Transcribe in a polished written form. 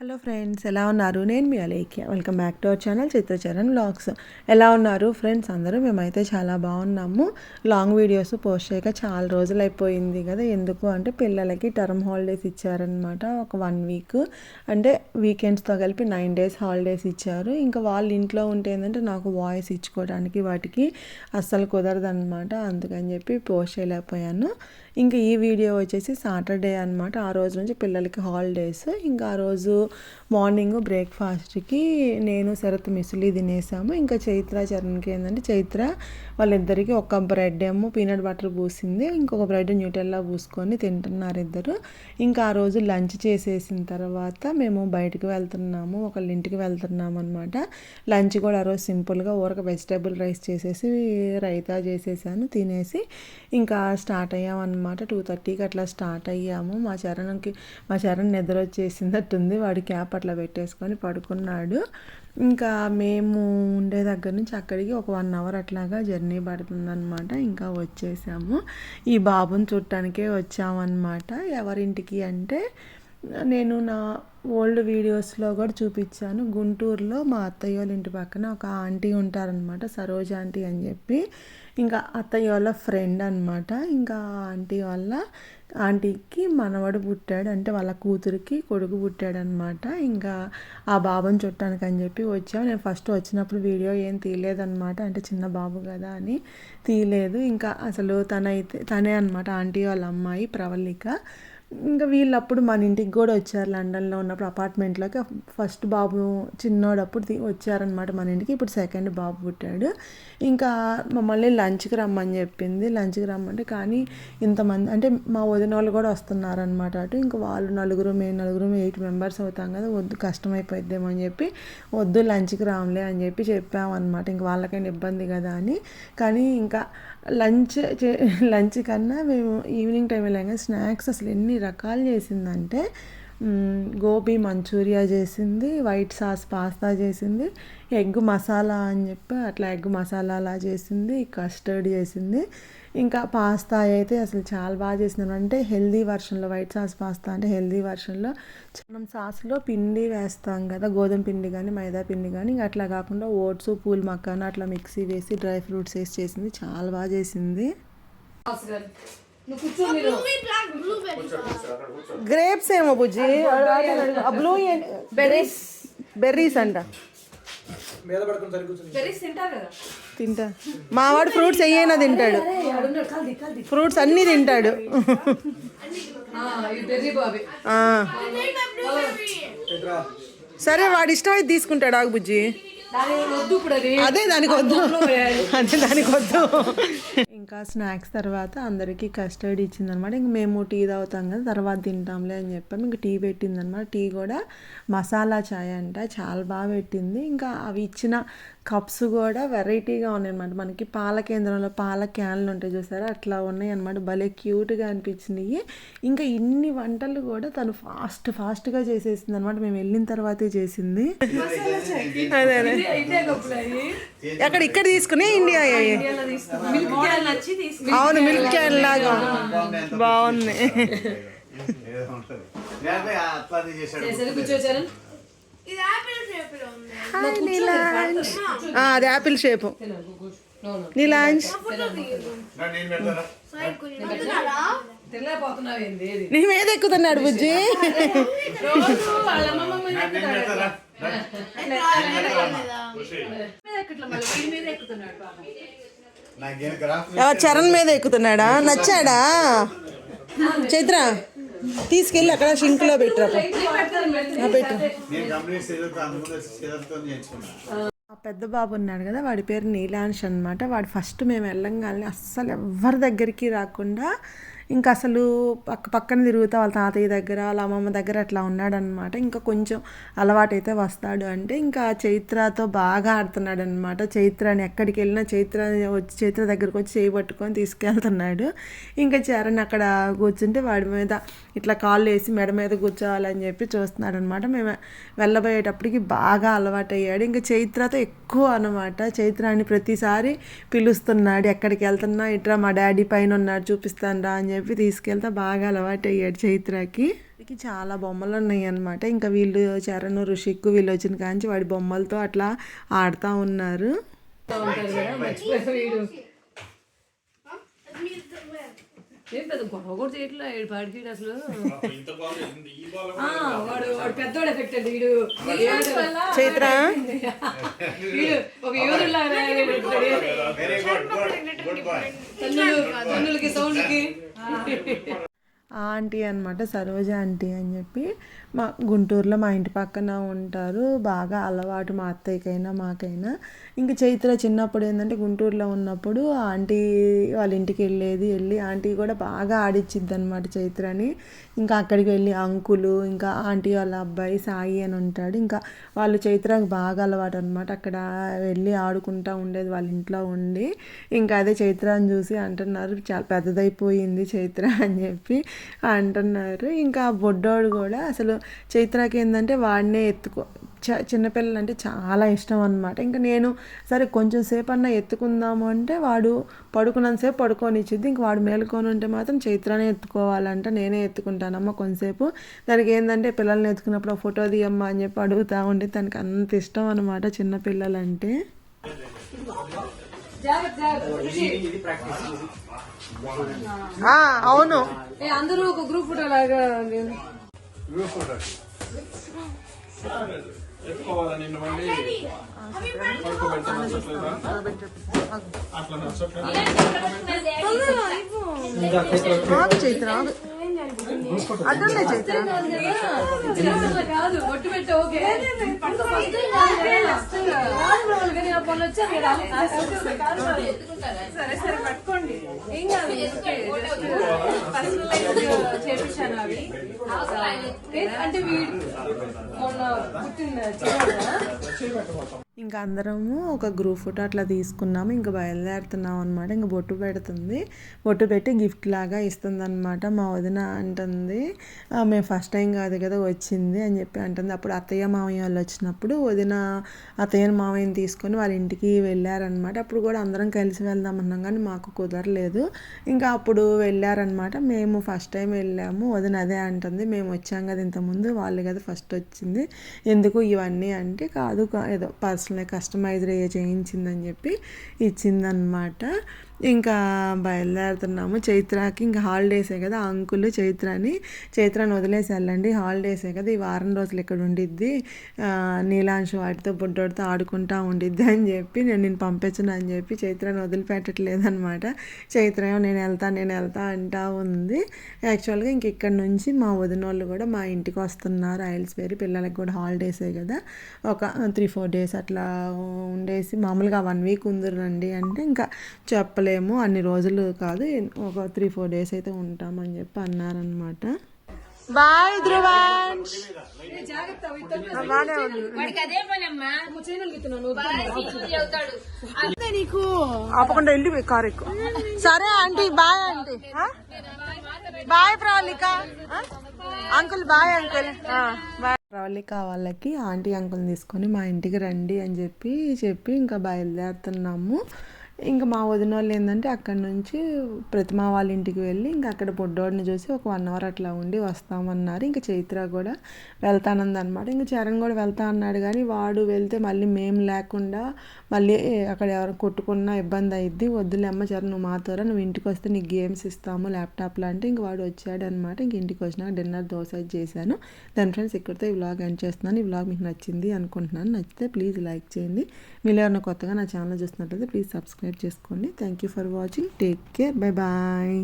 Hello friends, ఎలా ఉన్నారు? నేను మీ Alekhya. Welcome back to our channel Chitracharan vlogs. ఎలా ఉన్నారు ఫ్రెండ్స్ అందరూ? మేమైతే చాలా బాగున్నాము. లాంగ్ వీడియోస్ పోస్ట్ చేయక చాలా రోజులు అయిపోయింది కదా. ఎందుకు అంటే పిల్లలకి టర్మ్ హాలిడేస్ ఇచ్చారనమాట. ఒక 1 వీక్ అంటే వీకెండ్స్తో కలిపి 9 days హాలిడేస్ ఇచ్చారు. ఇంకా వాళ్ళు ఇంట్లో ఉంటే ఏంటంటే నాకు వాయిస్ ఇచ్చుకోవడానికి వాటికి అస్సలు కుదరదనమాట. అందుకని చెప్పి పోస్ట్ చేయలేకపోయాను. ఇంకా ఈ వీడియో వచ్చేసి సాటర్డే అనమాట. ఆ రోజు నుంచి పిల్లలకి హాలిడేస్. ఇంకా ఆ రోజు మార్నింగ్ బ్రేక్ఫాస్ట్కి నేను శరత్ మిసులి తినేసాము. ఇంకా చైత్ర చరణ్కి ఏంటంటే చైత్ర వాళ్ళిద్దరికి ఒక బ్రెడ్ ఏమో పీనట్ బటర్ పూసింది, ఇంకొక బ్రెడ్ న్యూటెల్లా పూసుకొని తింటున్నారు ఇద్దరు. ఇంకా ఆ రోజు లంచ్ చేసేసిన తర్వాత మేము బయటకు వెళ్తున్నాము, ఒకళ్ళ ఇంటికి వెళ్తున్నాము అనమాట. లంచ్ కూడా ఆ రోజు సింపుల్గా ఊరక వెజిటేబుల్ రైస్ చేసేసి రైతా చేసేసాను, తినేసి ఇంకా స్టార్ట్ అయ్యామన్నమాట. 2:30కి అట్లా స్టార్ట్ అయ్యాము. మా చరణ్ నిద్ర వచ్చేసిందట్టుంది. వాడి క్యాప్ అట్లా పెట్టేసుకొని పడుకున్నాడు. ఇంకా మేము ఉండే దగ్గర నుంచి అక్కడికి ఒక 1 hour అట్లాగా జర్నీ పడుతుందన్నమాట. ఇంకా వచ్చేసాము. ఈ బాబుని చూడటానికే వచ్చామన్నమాట. ఎవరింటికి అంటే నేను నా ఓల్డ్ వీడియోస్లో కూడా చూపించాను. గుంటూరులో మా అత్తయ్య వాళ్ళ ఇంటి పక్కన ఒక ఆంటీ ఉంటారనమాట, సరోజ ఆంటీ అని చెప్పి. ఇంకా అత్తయ్య వాళ్ళ ఫ్రెండ్ అనమాట. ఇంకా ఆంటీకి మనవడు పుట్టాడు, అంటే వాళ్ళ కూతురికి కొడుకు పుట్టాడనమాట. ఇంకా ఆ బాబుని చుట్టానికి అని చెప్పి వచ్చాము. నేను ఫస్ట్ వచ్చినప్పుడు వీడియో ఏం తీయలేదన్నమాట, అంటే చిన్న బాబు కదా అని తీయలేదు. ఇంకా అసలు తనే అనమాట ఆంటీ వాళ్ళ అమ్మాయి ప్రవళిక. ఇంకా వీళ్ళప్పుడు మన ఇంటికి కూడా వచ్చారు, లండన్లో ఉన్నప్పుడు అపార్ట్మెంట్లోకి. ఫస్ట్ బాబు చిన్నోడప్పుడు వచ్చారనమాట మన ఇంటికి. ఇప్పుడు సెకండ్ బాబు పుట్టాడు. ఇంకా మమ్మల్ని లంచ్కి రమ్మని చెప్పింది. లంచ్కి రమ్మంటే కానీ ఇంతమంది అంటే మా వదిన వాళ్ళు కూడా వస్తున్నారనమాట అటు. ఇంకా వాళ్ళు మేము నలుగురు 8 members అవుతాం కదా, వద్దు కష్టమైపోద్దేమో అని చెప్పి వద్దు లంచ్కి రాములే అని చెప్పి చెప్పామన్నమాట. ఇంక వాళ్ళకైనా ఇబ్బంది కదా అని. కానీ ఇంకా లంచ్ కన్నా మేము ఈవినింగ్ టైం వెళ్ళాం కదా, స్నాక్స్ అసలు ఎన్ని రకాలు చేసిందంటే గోబీ మంచూరియా చేసింది, వైట్ సాస్ పాస్తా చేసింది, ఎగ్ మసాలా అని చెప్పి అట్లా ఎగ్ మసాలా అలా చేసింది, కస్టర్డ్ చేసింది. ఇంకా పాస్తా అయితే అసలు చాలా బాగా చేసింది. అంటే హెల్దీ వర్షన్లో, వైట్ సాస్ పాస్తా అంటే హెల్దీ వర్షన్లో మనం సాస్లో పిండి వేస్తాం కదా, గోధుమ పిండి కానీ మైదా పిండి కానీ, ఇంకా అట్లా కాకుండా ఓట్స్ పూల్ మక్కాను అట్లా మిక్సీ వేసి డ్రై ఫ్రూట్స్ వేసి చేసింది. చాలా బాగా చేసింది. గ్రేప్స్ ఏమో బుజ్జి, బ్లూ బెర్రీస్ అంట. తింటా మావాడు ఫ్రూట్స్ ఏయైనా తింటాడు, ఫ్రూట్స్ అన్నీ తింటాడు. సరే వాడి ఇష్టం అయితే తీసుకుంటాడు. ఆగు బుజ్జి, అదే దానికి వద్దు. ఇంకా స్నాక్స్ తర్వాత అందరికీ కస్టర్డ్ ఇచ్చిందనమాట. ఇంక మేము టీ తాగుతాం కదా, తర్వాత తింటాంలే అని చెప్పాము. ఇంకా టీ పెట్టిందనమాట. టీ కూడా మసాలా చాయ్ అంట, చాలా బాగా పెట్టింది. ఇంకా అవి ఇచ్చిన కప్స్ కూడా వెరైటీగా ఉన్నాయి అనమాట. మనకి పాల కేంద్రంలో పాల క్యాన్లు ఉంటాయి చూసారా, అట్లా ఉన్నాయి అనమాట. భలే క్యూట్గా అనిపించినాయి. ఇంకా ఇన్ని వంటలు కూడా తను ఫాస్ట్గా చేసేసింది అనమాట. మేము వెళ్ళిన తర్వాతే చేసింది. అదే ఇక్కడ తీసుకుని ఇండియా, అవును మిల్క్ క్యాన్ లాగా బాగుంది. అది యాపిల్ షేపు. నీ లంచ్ నీ మీద ఎక్కుతున్నాడు బుజ్జి. చరణ్ మీద ఎక్కుతున్నాడా? నచ్చాడా? చైత్ర తీసుకెళ్ళి అక్కడ షింక్లో పెట్టరా. ఆ పెద్ద బాబు ఉన్నాడు కదా, వాడి పేరు నీలాంష్ అనమాట. వాడు ఫస్ట్ మేము వెళ్ళంగానే అస్సలు ఎవరి దగ్గరికి రాకుండా ఇంకా అసలు పక్కన తిరుగుతా వాళ్ళ తాతయ్య దగ్గర వాళ్ళ అమ్మమ్మ దగ్గర అట్లా ఉన్నాడనమాట. ఇంకా కొంచెం అలవాటైతే వస్తాడు. అంటే ఇంకా చైత్రతో బాగా ఆడుతున్నాడు అనమాట. చైత్రని ఎక్కడికి వెళ్ళినా చైత్ర దగ్గరకు వచ్చి చేయి పట్టుకొని తీసుకెళ్తున్నాడు. ఇంకా చరణ్ అక్కడ కూర్చుంటే వాడి మీద ఇట్లా కాళ్ళు వేసి మెడ మీద కూర్చోవాలని చెప్పి చూస్తున్నాడు అనమాట. మేము వెళ్ళబోయేటప్పటికి బాగా అలవాటయ్యాడు. ఇంకా చైత్రతో ఎక్కువ అనమాట. చైత్రాన్ని ప్రతిసారి పిలుస్తున్నాడు, ఎక్కడికి వెళ్తున్నా ఇట్రా మా డాడీ పైన ఉన్నాడు చూపిస్తాను రా అని చెప్పి తీసుకెళ్తే బాగా అలవాటు అయ్యాడు చైత్రకి. చాలా బొమ్మలు ఉన్నాయి అనమాట. ఇంకా వీళ్ళు చరణ్, రుషిక్ వీళ్ళు వచ్చిన కాంచి వాడి బొమ్మలతో అట్లా ఆడుతూ ఉన్నారు. ఏం పెద్ద గొడవ కూడా చేయట్లేదు పాడికి అసలు. వాడు పెద్దోడు ఎఫెక్ట్ అండి వీడు. చైత్ర ఒక యూరులాగా తన్నులకి సౌండ్కి ఆంటీ అనమాట, సరోజ ఆంటీ అని చెప్పి మా గుంటూరులో మా ఇంటి పక్కన ఉంటారు. బాగా అలవాటు మా అత్తయ్యకైనా మాకైనా. ఇంక చైత్ర చిన్నప్పుడు ఏంటంటే గుంటూరులో ఉన్నప్పుడు ఆంటీ వాళ్ళ ఇంటికి వెళ్ళి ఆంటీ కూడా బాగా ఆడిచ్చిద్ది అనమాట చైత్రని. ఇంకా అక్కడికి వెళ్ళి అంకులు ఇంకా ఆంటీ వాళ్ళ అబ్బాయి సాయి అని ఉంటాడు. ఇంకా వాళ్ళు చైత్రకి బాగా అలవాటు అనమాట. అక్కడ వెళ్ళి ఆడుకుంటూ ఉండేది వాళ్ళ ఇంట్లో ఉండి. ఇంకా అదే చైత్రని చూసి అంటున్నారు చాలా పెద్దదైపోయింది చైత్ర అని చెప్పి అంటున్నారు. ఇంకా బొడ్డోడు కూడా అసలు చైత్రకి ఏంటంటే వాడినే చిన్నపిల్లలు అంటే చాలా ఇష్టం అనమాట. ఇంకా నేను సరే కొంచెం సేపు అన్నా ఎత్తుకుందాము అంటే వాడు పడుకున్నంతసేపు పడుకోనిచ్చిద్ది. ఇంక వాడు మేలుకొని ఉంటే మాత్రం చైత్రనే ఎత్తుకోవాలంట. నేనే ఎత్తుకుంటానమ్మా కొంతసేపు. దానికి ఏంటంటే పిల్లల్ని ఎత్తుకున్నప్పుడు ఫోటో తీయమ్మా అని చెప్పి అడుగుతూ ఉండి తనకి అంత ఇష్టం అనమాట చిన్నపిల్లలంటే. అవును, అందరూ ఒక గ్రూప్ ఫోటో లాగా చైత్ర అదే చైత్ర కాదు ఒట్టు పెట్ట ఓకే సరే సరే పట్టుకోండి ఏం కాదు చేపించాను అవి అంటే మొన్న పుట్టిన ఇంకా అందరము ఒక గ్రూప్ ఫోటో అట్లా తీసుకున్నాము. ఇంకా బయలుదేరుతున్నాం అనమాట. ఇంకా బొట్టు పెడుతుంది, బొట్టు పెట్టి గిఫ్ట్ లాగా ఇస్తుంది అనమాట. మా వదిన అంటుంది మేము ఫస్ట్ టైం కాదు కదా వచ్చింది అని చెప్పి అంటుంది. అప్పుడు అత్తయ్య మామయ్య వాళ్ళు వచ్చినప్పుడు వదిన అత్తయ్య మామయ్యని తీసుకొని వాళ్ళ ఇంటికి వెళ్ళారనమాట. అప్పుడు కూడా అందరం కలిసి వెళ్దామన్నాం కానీ మాకు కుదరలేదు. ఇంకా అప్పుడు వెళ్ళారనమాట. మేము ఫస్ట్ టైం వెళ్ళాము. వదిన అదే అంటుంది మేము వచ్చాం కదా ఇంతకుముందు, వాళ్ళు కదా ఫస్ట్ వచ్చింది, ఎందుకు ఇవన్నీ అంటే కాదు ఏదో పర్సనల్ కస్టమైజ్డ్ చేయించిందని చెప్పి ఇచ్చిందనమాట. ఇంకా బయలుదేరుతున్నాము. చైత్రకి ఇంకా హాలిడేసే కదా, అంకుల్ చైత్రని వదిలేసి వెళ్ళండి, హాలిడేసే కదా, ఈ వారం రోజులు ఇక్కడ ఉండిద్ది, నీలాంశు వాటితో బుడ్డోడితో ఆడుకుంటూ ఉండిద్ది అని చెప్పి నేను పంపించను అని చెప్పి చైత్రని వదిలిపెట్టట్లేదనమాట. చైత్ర నేను వెళ్తా అంటా ఉంది. యాక్చువల్గా ఇంక ఇక్కడ నుంచి మా వదిన వాళ్ళు కూడా మా ఇంటికి వస్తున్నారు. ఐల్స్బెరీ పిల్లలకి కూడా హాలిడేసే కదా, ఒక 3-4 డేస్ అట్లా ఉండేసి మామూలుగా 1 వీక్ ఉందిరండి అంటే ఇంకా చెప్పలేము, అన్ని రోజులు కాదు, ఒక 3-4 డేస్ అయితే ఉంటామని చెప్పి అన్నారనమాట. బాయ్ ధ్రువాంష్, నీకు ఆపకుండా వెళ్ళి కారు ఎక్కువ. సరే aunty bye, aunty bye, Pravalika uncle bye, uncle bye. Pravalika వాళ్ళకి ఆంటీ అంకుల్ని తీసుకొని మా ఇంటికి రండి అని చెప్పి ఇంకా బయలుదేరుతున్నాము. ఇంకా మా వదిన వాళ్ళు ఏంటంటే అక్కడి నుంచి ప్రతిమా వాళ్ళ ఇంటికి వెళ్ళి ఇంకా అక్కడ బొడ్డోడిని చూసి ఒక 1 అవర్ అట్లా ఉండి వస్తామన్నారు. ఇంకా చైత్ర కూడా వెళ్తానంది అనమాట. ఇంకా చరణ్ కూడా వెళ్తా అన్నాడు కానీ వాడు వెళ్తే మళ్ళీ మేము లేకుండా మళ్ళీ అక్కడ ఎవరు కొట్టుకున్నా ఇబ్బంది అయ్యిద్ది, వద్దులే అమ్మ చరణ్ నువ్వు మాతోరా, నువ్వు ఇంటికి వస్తే నీకు గేమ్స్ ఇస్తాము ల్యాప్టాప్లో అంటే ఇంక వాడు వచ్చాడు అనమాట. ఇంక ఇంటికి వచ్చినాక డిన్నర్ దోశ చేశాను. దాని ఫ్రెండ్స్ ఇక్కడితో ఈ వ్లాగ్ ఎండ్ చేస్తున్నాను. ఈ వ్లాగ్ మీకు నచ్చింది అనుకుంటున్నాను. నచ్చితే ప్లీజ్ లైక్ చేయండి. మీరు ఎవరైనా కొత్తగా నా ఛానల్ చూస్తున్నట్లయితే ప్లీజ్ సబ్స్క్రైబ్ చేసుకోండి. Thank you for watching. Take care. Bye bye.